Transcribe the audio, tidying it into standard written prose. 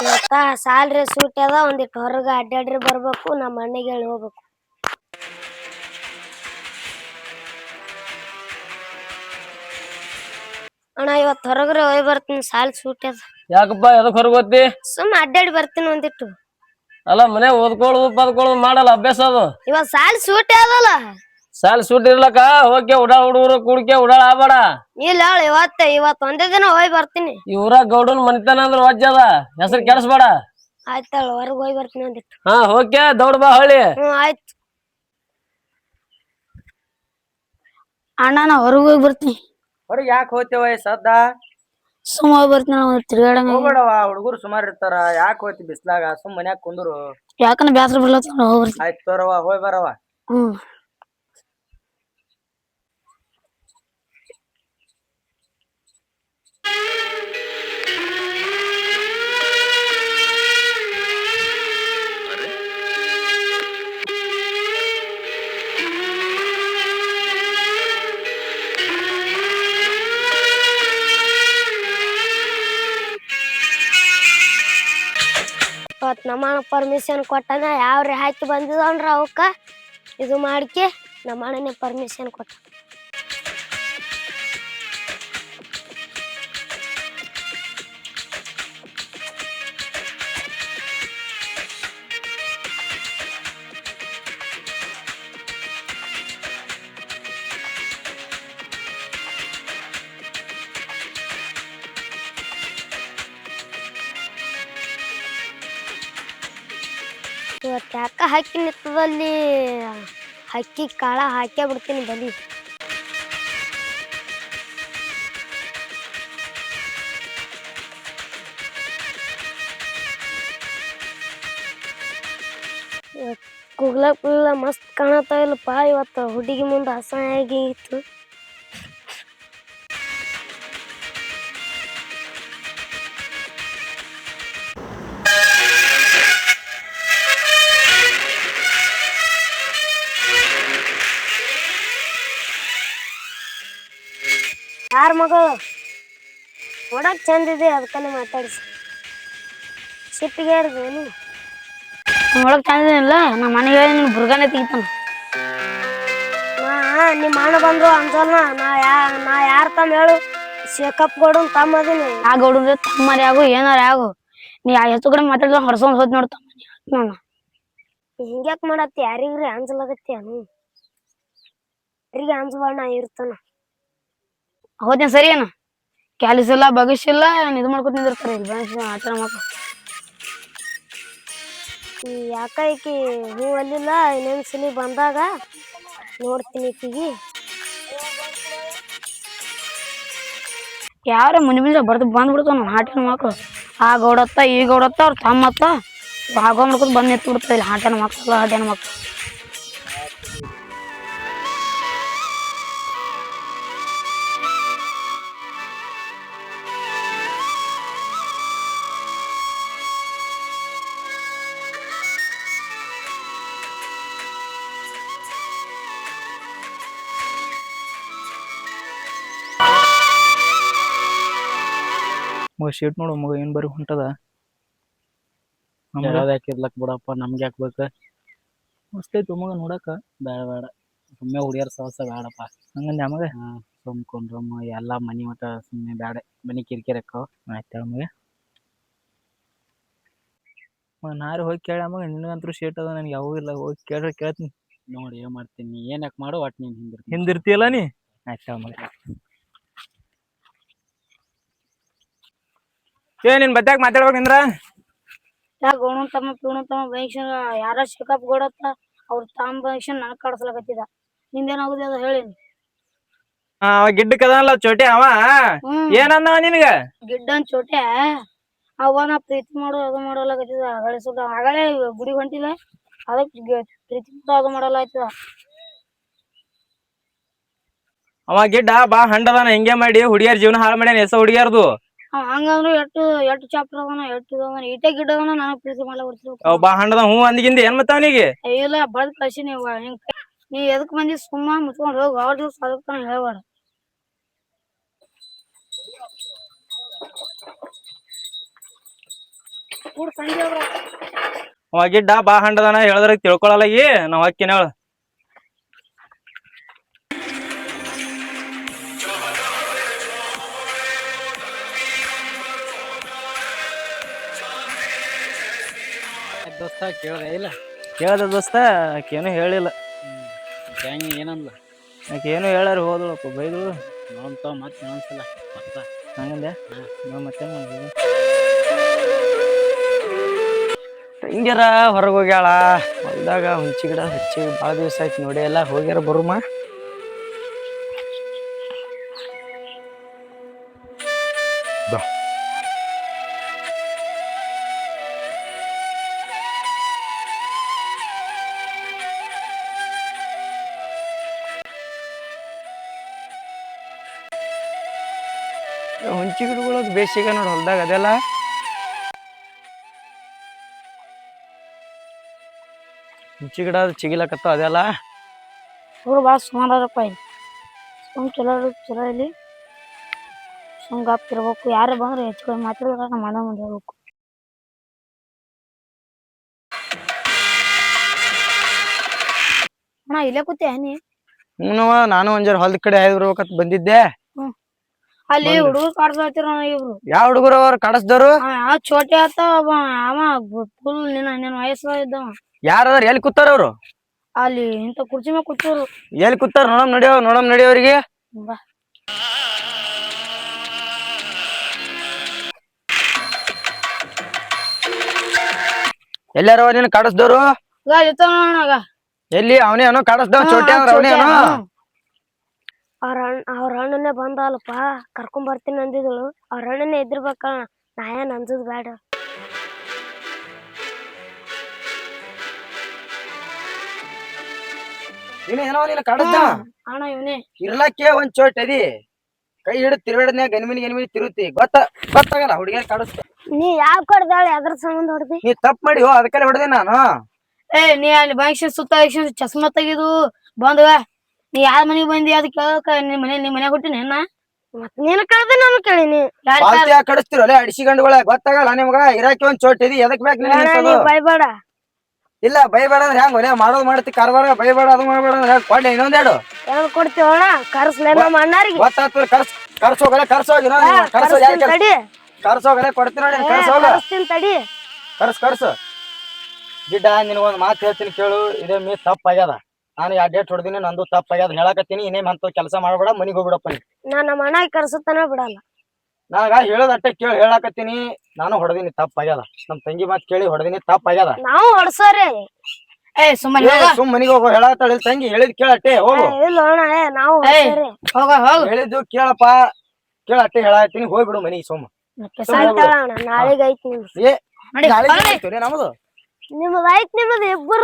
ಇವತ್ತ ಸಾಲ್ರಿ ಸೂಟ್ ಅದ ಒಂದಿಟ್ಟು ಹೊರಗ ಅಡ್ಡಾಡ್ರಿ ಬರ್ಬೇಕು ನಮ್ಮ ಅಣ್ಣಗೆ ಹೇಳಿ ಹೋಗ್ಬೇಕು. ಅಣ್ಣ ಇವತ್ತು ಹೊರಗ್ರೆ ಹೋಗಿ ಬರ್ತೀನಿ ಸಾಲ್ ಸೂಟ್ ಅದ. ಯಾಕಪ್ಪ ಎದಕ್ ಹೊರಗ್ ಹೋಗ್ತಿ? ಸುಮ್ಮ ಅಡ್ಡಾಡಿ ಬರ್ತೀನಿ ಒಂದಿಟ್ಟು. ಅಲ್ಲ ಮನೆ ಓದ್ಕೊಳ್ಳೋದು ಪದ್ಕೊಳ್ಳೋದು ಮಾಡಲ್ಲ ಅಭ್ಯಾಸ ಅದು. ಇವತ್ ಸಾಲ್ ಸೂಟ್ ಅದಲ್ಲ. ಸಾಲ್ ಸೂಟ್ ಇರ್ಲಕ್ಕ ಹೋಗಿ ಉಡಾಳ ಹುಡುಗರು ಕುಡಿಕೆ ಉಡಾಳ ಆಗ್ಬೇಡ. ಇಲ್ಲ ಇವತ್ ಒಂದೇ ದಿನ ಹೋಗಿ ಬರ್ತೀನಿ. ಇವ್ರ ಗೌಡನ್ ಮನಿತನ ಅಂದ್ರ ವಜ್ಜ ಅದ, ಹೆಸರು ಕೆಡಿಸ್ಬೇಡ. ಆಯ್ತಳ ಹೊರಗ್ ಹೋಗಿ ಬರ್ತೀನಿ ಒಂದಿಟ್ಟು. ಹಾ ಹೋಗ್ಯ ದೌಡ್ ಬಾ ಹಳ್ಳಿ. ಆಯ್ತು ಅಣ್ಣ ನಾ ಹೊರಗ್ ಹೋಗಿ ಬರ್ತೀನಿ. ಹೊರಗ್ ಯಾಕೆ ಹೋಗ್ತೇವ ಸದ್ದ? ಸುಮ್ಮ ಹೋಗಿ ಬರ್ತೀನಿ ತಿರ್ಗಾಡಂಗ. ಹೋಗ್ಬೇಡವ ಹುಡುಗರು ಸುಮಾರು ಇರ್ತಾರ, ಯಾಕೆ ಹೋಗ್ತಿ ಬಿಸ್ಲಾಗ? ಸುಮ್ ಮನ್ಯಾಗ ಕುಂದ್ರು. ಯಾಕಂದ್ರೆ ಬ್ಯಾಸರ ಬರ್ಲತ್ತ ಹೋಗಿ ಬರ್ತೀನಿ. ಆಯ್ತು ತೋರವ ಹೋಗಿ ಬರವ. ಇವತ್ತು ನಮ್ಮಣ್ಣ ಪರ್ಮಿಷನ್ ಕೊಟ್ಟಾನ. ಯಾವ್ರಿ ಹಾಕಿ ಬಂದಿದನ್ರ ಅವಕ್ಕ ಇದು ಮಾಡ್ಕೆ ನಮ್ಮಣ್ಣನೇ ಪರ್ಮಿಷನ್ ಕೊಟ್ಟ. ಇವತ್ತು ಯಾಕ ಹಾಕಿ ನಿತ್ತದಲ್ಲಿ ಹಕ್ಕಿ ಕಾಳ ಹಾಕೇ ಬಿಡ್ತೀನಿ ಬಲಿ. ಕುಗ್ಲ ಮಸ್ತ್ ಕಾಣತ್ತ ಇಲ್ಲಪ್ಪ. ಇವತ್ತು ಹುಡುಗಿ ಮುಂದೆ ಅಸಹ್ಯಾಗಿ ಇತ್ತು. ಯಾರ ಮಗಳು ನೋಡಕ್ ಚಂದಿದೆ ಅದಕ್ಕನೆ ಮಾತಾಡಿಸಿ ಸಿಟ್ಟಿಗೆ ಹೇಳಿದ್ವಿ. ನೋಡಕ್ ಚಂದಿಲ್ಲ ನಮ್ಮ ಮನೆಗೆ ಹೇಳಿ ಬುರ್ಗಾನೆ ತೆಗಿತಾನ. ನಿಮ್ಮ ಅಣ್ಣ ಬಂದ್ರು ಅನ್ಸಲ್ಲ. ನಾ ಯಾರ ತಮ್ಮ ಹೇಳು? ಶೇಖಪ್ ಗೌಡನ್ ತಮ್ಮ ಅದೀನಿ. ಆ ಗೌಡ ತಮ್ಮರಿ ಆಗು ಏನಾರ ಆಗು, ನೀ ಹೆಚ್ಚು ಕಡೆ ಮಾತಾಡಿದ ಹೊರಸೊಂದ್ ಹೋದ್ ನೋಡ್ತಮ್ಮ ನಾನು. ಹಿಂಗ್ಯಾಕ್ ಮಾಡತ್ತಿ? ಯಾರಿಗ್ರಿ ಅಂಜಲಾಗತ್ತೇನು? ಯಾರಿಗೆ ಅಂಜಬಾಣ ಇರ್ತಾನ. ಹೋದ್ನ ಸರಿ ಏನ ಕ್ಯಾಲಿಸ್ ಇಲ್ಲ ಭವಿಷ್ಯ ಇಲ್ಲ ಇದು ಮಾಡ್ಕೊತ ನಿಂದಿರ್ತಾರೆ ಇಲ್ಲಿ ಆಚಾರ ಮಕ್ಕಳು. ಯಾಕ ಈಕಿ ಹೂ ಅಲ್ಲಿಲ್ಲ. ಇನ್ನೊಂದ್ಸಲಿ ಬಂದಾಗ ನೋಡ್ತೀನಿ ಈಕಿಗಿ. ಯಾರ ಮುಂಜೆ ಬಂದ್ಬಿಡ್ತಾವ ನಮ್ಮ ಹಾಟಿನ ಮಕ್ಕಳು. ಆ ಗೌಡತ್ತ ಈ ಗೌಡತ್ತ ಅವ್ರ ತಮ್ಮತ್ತ ಆಗೋ ಮಾಡ್ಕೊತ ಬಂದು ನಿಂತು ಬಿಡ್ತಾವ ಇಲ್ಲಿ ಹಾಟಿನ ಮಕ್ಕಳು ಹಾಟಿನ ಮಕ್ಕಳು. ಮಗ ಶೀಟ್ ನೋಡು ಮಗ ಏನ್ ಬರೀ ಹೊಂಟದ. ಯಾಕೆ ಇರ್ಲಕ್ ಬಿಡಪ್ಪ, ನಮ್ಗೆ ಯಾಕೆ ಬೇಕು? ಮಸ್ತ್ ಐತಿ ಮಗ ನೋಡಕ. ಬೇಡ ಸುಮ್ಮನೆ ಹುಡಿಯಾರ ಸವಸ ಬೇಡಪ್ಪ ಹಂಗಂದ ಮಗ. ಸುಮ್ಕೊಂಡ್ರಮ್ಮ ಎಲ್ಲಾ ಮನಿ ಮಟ ಸುಮ್ಮನೆ ಬೇಡ, ಮನಿ ಕಿರಿಕಿರಕ್ಕ. ಆಯ್ತ ಮಗ ನಾರು ಹೋಗಿ ಕೇಳ ಮಗ. ನಿನಗಂತೂ ಶೀಟ್ ಅದ, ನನ್ಗೆ ಯಾವೂ ಇಲ್ಲ. ಹೋಗಿ ಕೇಳ್ತೀನಿ ನೋಡಿ ಏನ್ ಮಾಡ್ತೀನಿ. ಏನ್ ಯಾಕೆ ಮಾಡು ಒಟ್ಟು ನೀನ್ ಹಿಂದಿರ್ತೀಯಲ್ಲ ನೀ. ಆಯ್ತ ಮಗ. ನಿನ್ ಬದ್ಯಾಗ ಮಾತಾಡ್ಬೇಕು ನಿಂದ್ರ ಗೋಣ ತಮ್ಮ ಪೀಣ ತಮ್ಮ ಬೈಕ್ಷನ್ ಯಾರ ಶೇಖಪ್ ಗೋಡತ್ತ ಅವ್ರ ತಮ್ಮ ಬೈಕ್ಷನ್ ನನಗ್ ಕಾಡ್ಸ್ಲಕತ್ತಿದ. ನಿಂದೇನಾಗುದ ಅದ ಹೇಳಿ. ಅವ ಗಿಡ್ಡ ಕದನಲ್ಲ ಚೋಟಿ ಅವ ಏನಂದವ ನಿನ್ಗ? ಗಿಡ್ಡನ್ ಚೋಟೆ ಅವನ ಪ್ರೀತಿ ಮಾಡು ಅದು ಮಾಡಲಾಕತ್ತಿದ. ಆಗಲೇ ಗುಡಿ ಹೊಂಟಿಲ್ಲ ಅದಕ್ಕೆ ಪ್ರೀತಿ ಅದು ಮಾಡಲ್ಲ ಆಯ್ತದ. ಅವ ಗಿಡ್ಡ ಬಾ ಹಂಡದಾನ. ಹಿಂಗೆ ಮಾಡಿ ಹುಡಿಯಾರ ಜೀವನ ಹಾಳು ಮಾಡ್ಯಾನ. ಹೆಸ ಹುಡಿಯಾರ್ದು ಹಂಗಂದ್ರು ಎಷ್ಟು ಚಾಪ್ಟರ್ ಅದನ ಎಷ್ಟು ಇಟೇ ಗಿಡ್ಡ ಅದನ ನನಗ್ ಪ್ರೀತಿ ಮಾಡ್ಲಾ ಬರ್ತಿದ್ವು. ಬಾ ಹಂಡದ ಹೂ ಅಂದಿಗಿಂದ ಏನ್ ಮತ್ತ ಅವನಿಗೆ? ಇಲ್ಲ ಬಳ್ದ್ ಕಳ್ಸಿ ನೀ ಎದಕ್ ಮಂದಿ ಸುಮ್ಮ ಮುಚ್ಕೊಂಡ್ ಹೋಗಿ ಅವ್ರ ದಿವ್ಸ ಅದಕ್ತಾನ ಹೇಳ್ಬೇಡ. ಕೂಡ ಸಂಜೆ ಅವ್ರ ಅವ ಗಿಡ್ಡ ಬಾ ಹಂಡದನ ಹೇಳಿದ್ರೆ ತಿಳ್ಕೊಳಲ್ಲ ಈ ನಾವ್ ಅಕ್ಕಿನ ಹೇಳ ದೋಸ್ತ ಕೇಳ್ದೆ ಇಲ್ಲ ಕೇಳ್ದ ದೋಸ್ತ ಆಕೇನು ಹೇಳಿಲ್ಲ ಹೆಂಗ್ ಏನಂದ್ಲ ಆಕೇನು ಹೇಳಾರ ಹೋದಳಪ್ಪ ಬೈದಳು ನೋಡ್ತ ಮತ್ತೆ ಇನ್ನೊಂದ್ಸಲ ಮತ್ತ ಹಂಗಂದೆ ಮತ್ತೆ ಹಿಂಗ್ಯಾರ ಹೊರಗೆ ಹೋಗ್ಯಾಳ ಹೊಲ್ದಾಗ ಹುಂಚಿ ಗಿಡ ಹಚ್ಚಿ ಭಾಳ ದಿವಸ ಆಯ್ತು ನೋಡಿ ಎಲ್ಲ ಹೋಗ್ಯಾರ ಬರುಮ ಹುಂಚಿ ಗಿಡಗಳು ಬೇಸಿಗೆ ನೋಡಿ ಹೊಲ್ದಾಗ ಅದೆಲ್ಲ ಹುಂಚಿ ಗಿಡ ಚಿಗಿಲಕತ್ತ ಅದೆಲ್ಲ ಅವ್ರು ಭಾಳ ಸುಮಾರಪ್ಪ ಇಲ್ಲಿ ಸುಮ್ ಚಲೋ ಇಲ್ಲಿ ಸುಮ್ ಗಾಪ್ತಿರ್ಬೇಕು ಯಾರೇ ಬಂದ್ರೆ ಹೆಚ್ಚು ಕಮ್ಮಿ ಮಾತಾಡಿದ್ರೆ ನಮ್ಮ ಅಣ್ಣ ಮುಂದೆ ಹೇಳ್ಬೇಕು ಅಣ್ಣ ಇಲ್ಲೇ ಕೂತೆ ನೀ ಹ್ಞೂ ನಾನು ಒಂಜಾರ ಹೊಲ್ದ ಕಡೆ ಆಯ್ದು ಬರ್ಬೇಕಂತ ಬಂದಿದ್ದೆ ಅಲ್ಲಿ ಹುಡುಗರು ಕಾಡ್ಸತ್ತಿರ ಇವ್ರು ಯಾವ ಹುಡುಗರು ಅವ್ರು ಕಾಡಿಸ್ದವ್ರು ಆ ಚೋಟೆ ಆತ ಅವ ಫುಲ್ ನಿನ್ನ ವಯಸ್ಸ ಇದ್ದವ ಯಾರದಾರ ಎಲ್ಲಿ ಕೂತಾರ ಅವ್ರು ಅಲ್ಲಿ ಇಂತ ಕುರ್ಚಿ ಮ್ಯಾಗ ಕೂತವ್ರು ಎಲ್ಲಿ ಕೂತಾರ ನೋಡಮ್ ನಡಿಯೋರಿಗೆ ಬಾ ಎಲ್ಲಾರವ ನೀನು ಕಾಡಿಸ್ದವ್ರು ಇರ್ತಾವ ಎಲ್ಲಿ ಅವನೇ ಏನೋ ಕಾಡಿಸ್ದವ್ ಚೋಟೆ ಅವ್ರ ಅವನೇ ಏನೋ ಅವ್ರ ಅಣ್ಣನೇ ಬಂದಲ್ಲಪ್ಪ ಕರ್ಕೊಂಡ್ ಬರ್ತೀನಿ ಅಂದಿದಳು ಅವ್ರ ಅಣ್ಣನೇ ಇದ್ದಿರ್ಬೇಕಣ್ಣ ನಾ ಏನ್ ಅನ್ಸದ್ ಬೇಡ ಏನೋ ನೀನು ಕಾಡಿಸ್ದ ಅಣ್ಣ ಇವನೇ ಇರ್ಲಕ್ಕೆ ಒಂದ್ ಚೋಟ್ ಅದಿ ಕೈ ಹಿಡಿದು ತಿರುಗಾಡದ್ನ್ಯಾಗ ಗನಿಮಿನಿ ತಿರುತಿ ಗೊತ್ತಾಗಲ್ಲ ಹುಡುಗಿಯರ್ ಕಾಡಿಸ್ತ ನೀ ಯಾವ ಕಡ್ದಾಳೆ ಅದ್ರ ಸಂಬಂಧ ಹೊಡ್ದಿ ನೀ ತಪ್ಪ ಮಾಡಿ ಅದಕ್ಕೆಲ್ಲ ಹೊಡೆದೆ ನಾನು ನೀ ಅಲ್ಲಿ ಬ್ಯಾಂಕ್ ಸುತ್ತ ಚಸ್ಮಾ ತೆಗಿದು ಬಂದ್ವ ನೀ ಯಾರ ಮನೆಗ್ ಬಂದಿ ಅದ್ ಕೇಳಕ ನಿಮ್ ಮನ್ಯಾಗ ಹುಟ್ಟಿನ ಮತ್ ನೀನ್ ಕಳ್ದೆ ನಾನು ಕೇಳಿನಿ ಪಾಲ್ತಿ ಕಡಿಸ್ತಿರಲ್ಲ ಅಡಿಸಿಗಂಡುಗಳ ಗೊತ್ತಾಗಲ್ಲ ನಿಮ್ಗ ಇರಾಕಿ ಒಂದ್ ಚೋಟ್ ಇದಿ ಎದಕ್ ಬೇಕು ನೀ ಬೈಬೇಡ ಇಲ್ಲ ಬೈಬೇಡ ಅಂದ್ರೆ ಹೆಂಗ್ ಒಲೆ ಮಾಡೋದು ಮಾಡ್ತಿ ಕಾರ್ಬಾರ ಬೈಬೇಡ ಅದು ಮಾಡ್ಬೇಡ ಅಂದ್ರೆ ಕೊಡ್ಲಿ ಇನ್ನೊಂದೆರಡು ಏನ್ ಕೊಡ್ತೀವಣ್ಣ ಕರ್ಸ್ಲೇ ನಮ್ಮ ಅಣ್ಣಾರಿಗೆ ಗೊತ್ತಾಗ್ತದೆ ಕರ್ಸೋಗಲ್ಲ ಕರ್ಸೋಗಿ ತಡಿ ಕರ್ಸೋಗಲ್ಲ ಕೊಡ್ತೀನಿ ನೋಡಿ ಕರ್ಸೋಗ ಕರ್ಸ್ತೀನಿ ತಡಿ ಕರ್ಸು ಗಿಡ್ಡ ನಿನಗೊಂದ್ ಮಾತು ಹೇಳ್ತೀನಿ ಕೇಳು ಇದೇ ಮೀ ತಪ್ಪಾಗ್ಯದ ನಾನು ಯಾ ಡೇಟ್ ಹೊಡ್ದಿನಿ ನಂದು ತಪ್ಪಾಗ್ಯದ ಹೇಳಕತ್ತೀನಿ ಇನ್ನೇಮ್ ಅಂತ ಕೆಲಸ ಮಾಡ್ಬೇಡ ಮನಿಗ್ ಹೋಗ್ಬಿಡಪ್ಪ ನೀ ನಾ ನಮ್ಮ ಅಣ್ಣ ಕರ್ಸುತ್ತಾನ ಬಿಡಲ್ಲ ನಾಗ ಹೇಳೋದಟ್ಟೆ ಕೇಳಿ ಹೇಳಕತ್ತೀನಿ ನಾನು ಹೊಡೆದಿನಿ ತಪ್ಪಾಗ್ಯದ ನಮ್ ತಂಗಿ ಮಾತು ಕೇಳಿ ಹೊಡೆದಿನಿ ತಪ್ಪಾಗ್ಯದ ನಾವು ಹೊಡ್ಸೋರಿ ಸುಮ್ಮನೆ ಸುಮ್ ಮನಿಗ್ ಹೋಗೋ ಹೇಳತ್ತಾಳ ತಂಗಿ ಹೇಳಿದ್ ಕೇಳಟ್ಟೆ ಹೋಗು ಇಲ್ಲ ಅಣ್ಣ ನಾವು ಹೊಡ್ಸೋರಿ ಹೋಗ ಹೇಳಿದ್ದು ಕೇಳಪ್ಪ ಕೇಳಟ್ಟೆ ಹೇಳತ್ತೀನಿ ಹೋಗ್ಬಿಡು ಮನಿಗೆ ಸುಮ್ಮ ಸಾಯ್ತಾಳ ಅಣ್ಣ ನಾಳೆಗೆ ಐತಿ ನಿಮ್ದು ಏ ನಾಳೆ ನಮ್ದು ನಿಮ್ದು ಐತಿ ನಿಮ್ದು ಇಬ್ಬರು